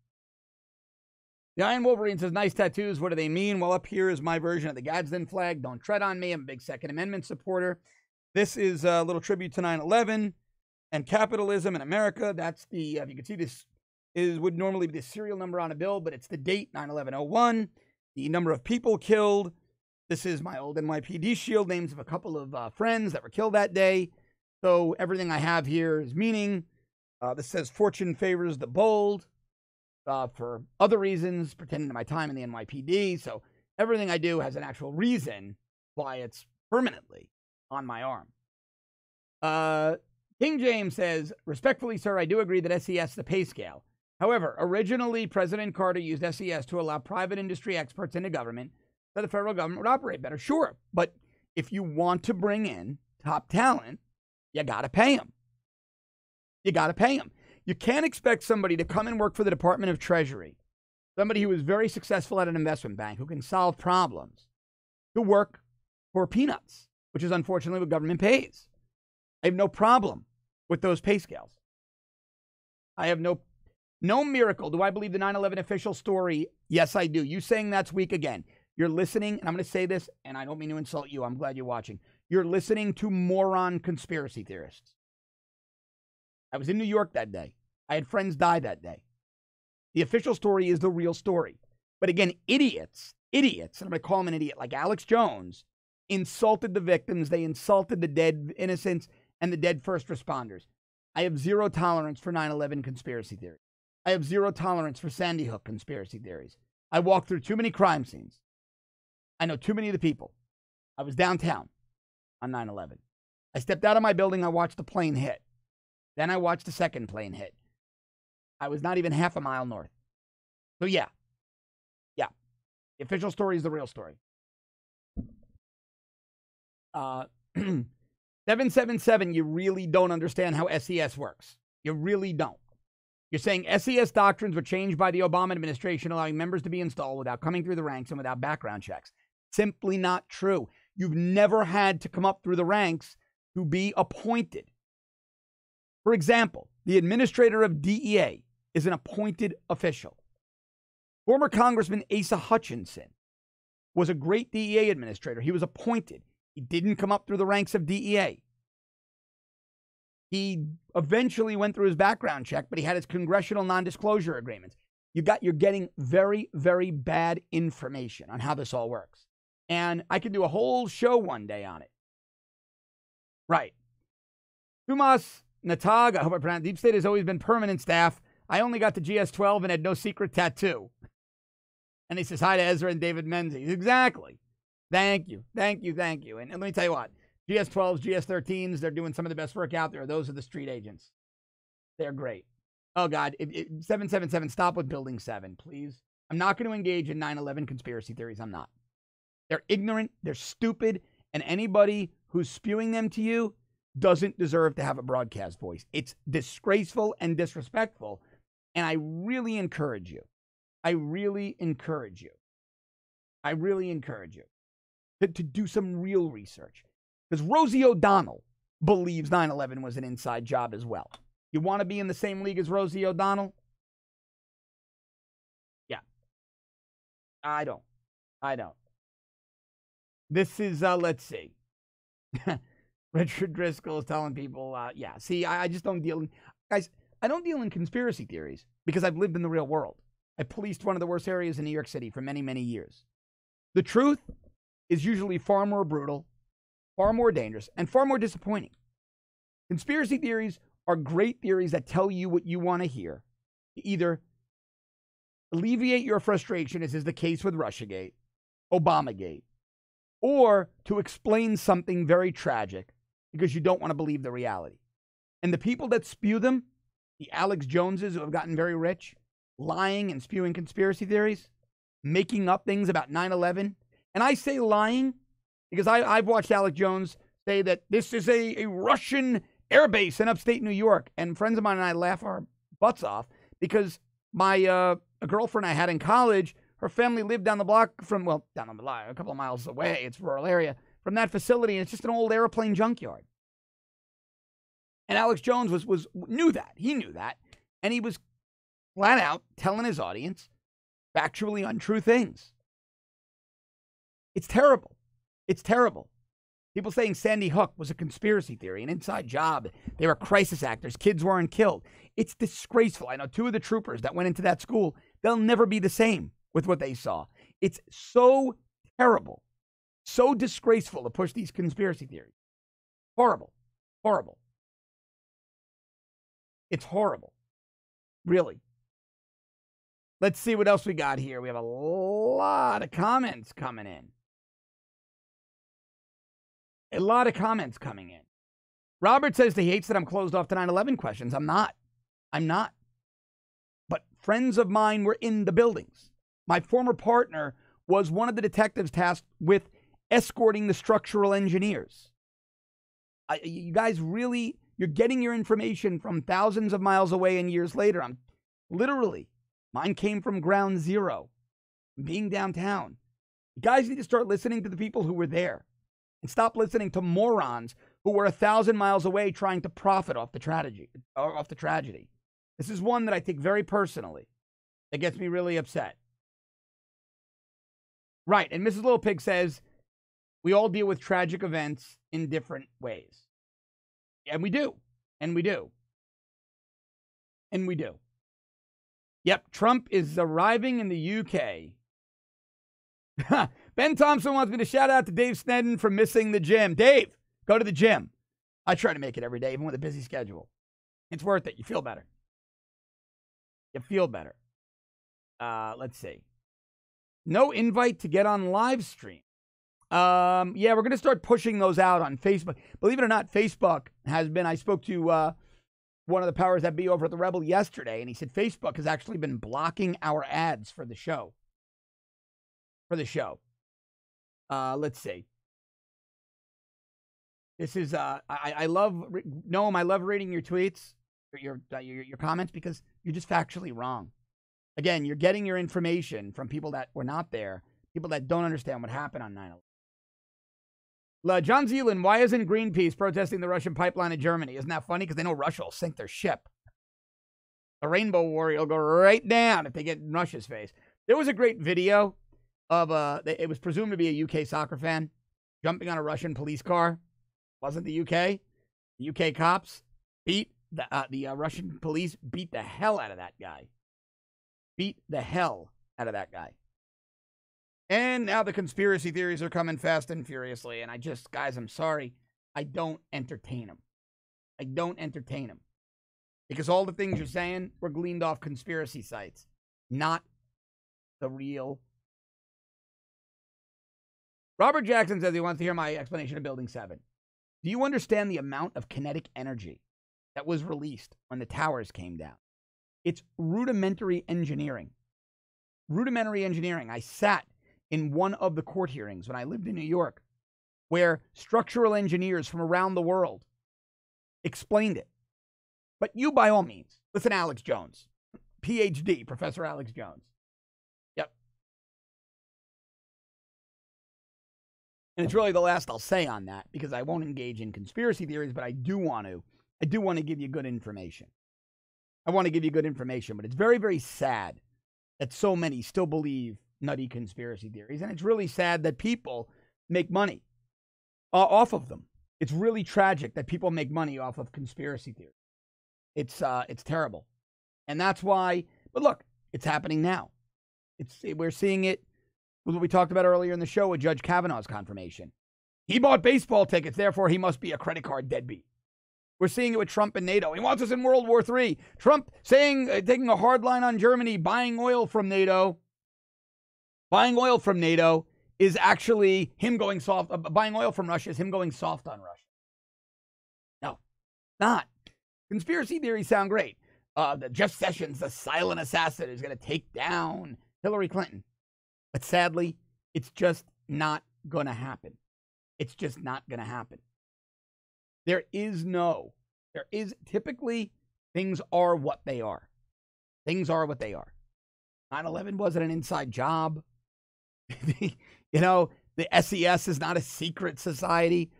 The Iron Wolverine says, nice tattoos. What do they mean? Well, up here is my version of the Gadsden flag. Don't tread on me. I'm a big Second Amendment supporter. This is a little tribute to 9/11 and capitalism in America. That's the, if you can see this, would normally be the serial number on a bill, but it's the date, 9/11/01, the number of people killed. This is my old NYPD shield, names of a couple of friends that were killed that day. So everything I have here is meaning. This says fortune favors the bold. For other reasons, pertaining to my time in the NYPD. So everything I do has an actual reason why it's permanently on my arm. King James says, respectfully, sir, I do agree that SES is the pay scale. However, originally, President Carter used SES to allow private industry experts into government so the federal government would operate better. Sure, but if you want to bring in top talent, you got to pay them. You got to pay them. You can't expect somebody to come and work for the Department of Treasury, somebody who is very successful at an investment bank, who can solve problems, to work for peanuts, which is unfortunately what government pays. I have no problem with those pay scales. I have no miracle. Do I believe the 9/11 official story? Yes, I do. You saying that's weak again. You're listening, and I'm going to say this, and I don't mean to insult you. I'm glad you're watching. You're listening to moron conspiracy theorists. I was in New York that day. I had friends die that day. The official story is the real story. But again, idiots, and I'm going to call them an idiot, like Alex Jones, insulted the victims. They insulted the dead innocents and the dead first responders. I have zero tolerance for 9/11 conspiracy theories. I have zero tolerance for Sandy Hook conspiracy theories. I walked through too many crime scenes. I know too many of the people. I was downtown on 9/11. I stepped out of my building. I watched the plane hit. Then I watched the second plane hit. I was not even half a mile north. So yeah. The official story is the real story. 777, you really don't understand how SES works. You really don't. You're saying SES doctrines were changed by the Obama administration, allowing members to be installed without coming through the ranks and without background checks. Simply not true. You've never had to come up through the ranks to be appointed. For example, the administrator of DEA is an appointed official. Former Congressman Asa Hutchinson was a great DEA administrator. He was appointed. He didn't come up through the ranks of DEA. He eventually went through his background check, but he had his congressional non-disclosure agreements. You're getting very, very bad information on how this all works. And I could do a whole show one day on it. Right. Tumas Natag, I hope I pronounced. Deep State has always been permanent staff. I only got the GS-12 and had no secret tattoo. And he says hi to Ezra and David Menzies. Exactly. Thank you. And let me tell you what. GS-12s, GS-13s, they're doing some of the best work out there. Those are the street agents. They're great. Oh, God. 777, stop with Building 7, please. I'm not going to engage in 9/11 conspiracy theories. I'm not. They're ignorant. They're stupid. And anybody who's spewing them to you doesn't deserve to have a broadcast voice. It's disgraceful and disrespectful. And I really encourage you to do some real research. Because Rosie O'Donnell believes 9/11 was an inside job as well. You want to be in the same league as Rosie O'Donnell? Yeah. I don't. This is, let's see. Richard Driscoll is telling people, yeah, see, I just don't deal in, guys, I don't deal in conspiracy theories because I've lived in the real world. I policed one of the worst areas in New York City for many, many years. The truth is usually far more brutal, far more dangerous, and far more disappointing. Conspiracy theories are great theories that tell you what you want to hear. Either alleviate your frustration, as is the case with Russiagate, Obamagate, or to explain something very tragic because you don't want to believe the reality. And the people that spew them, the Alex Joneses who have gotten very rich, lying and spewing conspiracy theories, making up things about 9/11. And I say lying because I've watched Alex Jones say that this is a Russian air base in upstate New York. And friends of mine and I laugh our butts off because my a girlfriend I had in college, her family lived down the block from, well, down the block, a couple of miles away. It's a rural area from that facility. And it's just an old airplane junkyard. And Alex Jones knew that. He knew that. And he was flat out telling his audience factually untrue things. It's terrible. It's terrible. People saying Sandy Hook was a conspiracy theory, an inside job. They were crisis actors. Kids weren't killed. It's disgraceful. I know two of the troopers that went into that school. They'll never be the same with what they saw. It's so terrible, so disgraceful to push these conspiracy theories. Horrible. Horrible. It's horrible. Really. Let's see what else we got here. We have a lot of comments coming in. A lot of comments coming in. Robert says that he hates that I'm closed off to 9/11 questions. I'm not. But friends of mine were in the buildings. My former partner was one of the detectives tasked with escorting the structural engineers. You guys really, you're getting your information from thousands of miles away and years later. Mine came from ground zero, being downtown. You guys need to start listening to the people who were there and stop listening to morons who were 1,000 miles away trying to profit off the tragedy. This is one that I take very personally. It gets me really upset. Right, and Mrs. Little Pig says, we all deal with tragic events in different ways. And we do. Yep, Trump is arriving in the UK. Ben Thompson wants me to shout out to Dave Snedden for missing the gym. Dave, go to the gym. I try to make it every day, even with a busy schedule. It's worth it. You feel better. Let's see. No invite to get on live stream. Yeah, we're going to start pushing those out on Facebook. Believe it or not, Facebook has been, I spoke to one of the powers that be over at the Rebel yesterday, and he said Facebook has actually been blocking our ads for the show. Let's see. This is, I love, Noam, I love reading your tweets, your comments, because you're just factually wrong. Again, you're getting your information from people that were not there, people that don't understand what happened on 9/11. John Zealand, why isn't Greenpeace protesting the Russian pipeline in Germany? Isn't that funny? Because they know Russia will sink their ship. The Rainbow Warrior will go right down if they get in Russia's face. There was a great video of, it was presumed to be a UK soccer fan jumping on a Russian police car. Wasn't the UK. The UK cops beat the Russian police, beat the hell out of that guy. And now the conspiracy theories are coming fast and furiously. And guys, I'm sorry. I don't entertain them. Because all the things you're saying were gleaned off conspiracy sites, not the real. Robert Jackson says he wants to hear my explanation of Building 7. Do you understand the amount of kinetic energy that was released when the towers came down? It's rudimentary engineering. I sat in one of the court hearings when I lived in New York, where structural engineers from around the world explained it. But you, by all means, listen to Alex Jones, PhD, Professor Alex Jones. Yep. And it's really the last I'll say on that, because I won't engage in conspiracy theories, but I do want to give you good information. But it's very, very sad that so many still believe nutty conspiracy theories. And it's really sad that people make money off of them. It's really tragic that people make money off of conspiracy theories. It's terrible. And that's why, but look, it's happening now. We're seeing it with what we talked about earlier in the show with Judge Kavanaugh's confirmation. He bought baseball tickets, therefore he must be a credit card deadbeat. We're seeing it with Trump and NATO. He wants us in World War III. Trump saying, taking a hard line on Germany, buying oil from NATO. Buying oil from NATO is actually him going soft. Buying oil from Russia is him going soft on Russia. No, not. Conspiracy theories sound great. Jeff Sessions, the silent assassin, is going to take down Hillary Clinton. But sadly, it's just not going to happen. It's just not going to happen. There is typically, things are what they are. Things are what they are. 9/11 wasn't an inside job. You know, the SES is not a secret society.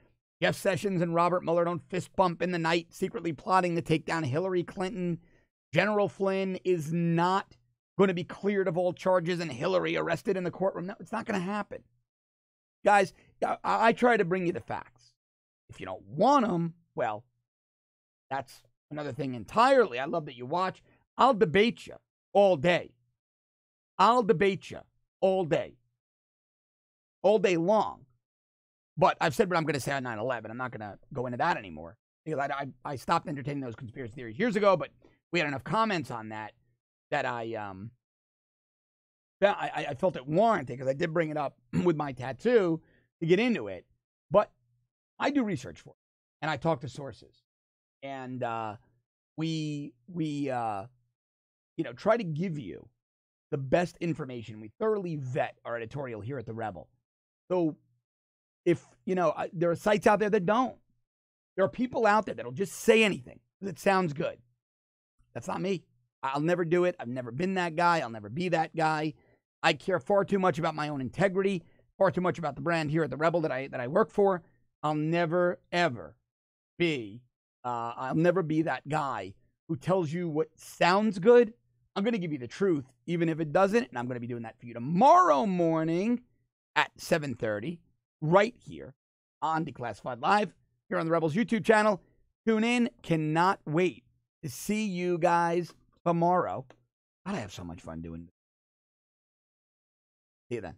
Jeff Sessions and Robert Mueller don't fist bump in the night, secretly plotting to take down Hillary Clinton. General Flynn is not going to be cleared of all charges and Hillary arrested in the courtroom. No, it's not going to happen. Guys, I try to bring you the facts. If you don't want them, well, that's another thing entirely. I love that you watch. I'll debate you all day. I'll debate you all day. All day long. But I've said what I'm going to say on 9/11. I'm not going to go into that anymore. Because I stopped entertaining those conspiracy theories years ago, but we had enough comments on that I felt it warranted, because I did bring it up with my tattoo to get into it. But I do research for it, and I talk to sources, and we try to give you the best information. We thoroughly vet our editorial here at The Rebel. So if, there are sites out there that don't. There are people out there that'll just say anything because it sounds good. That's not me. I'll never do it. I've never been that guy. I'll never be that guy. I care far too much about my own integrity, far too much about the brand here at The Rebel that I work for. I'll never, ever be that guy who tells you what sounds good. I'm going to give you the truth, even if it doesn't, and I'm going to be doing that for you tomorrow morning at 7:30, right here on Declassified Live, here on the Rebels YouTube channel. Tune in. Cannot wait to see you guys tomorrow. God, I have so much fun doing this. See you then.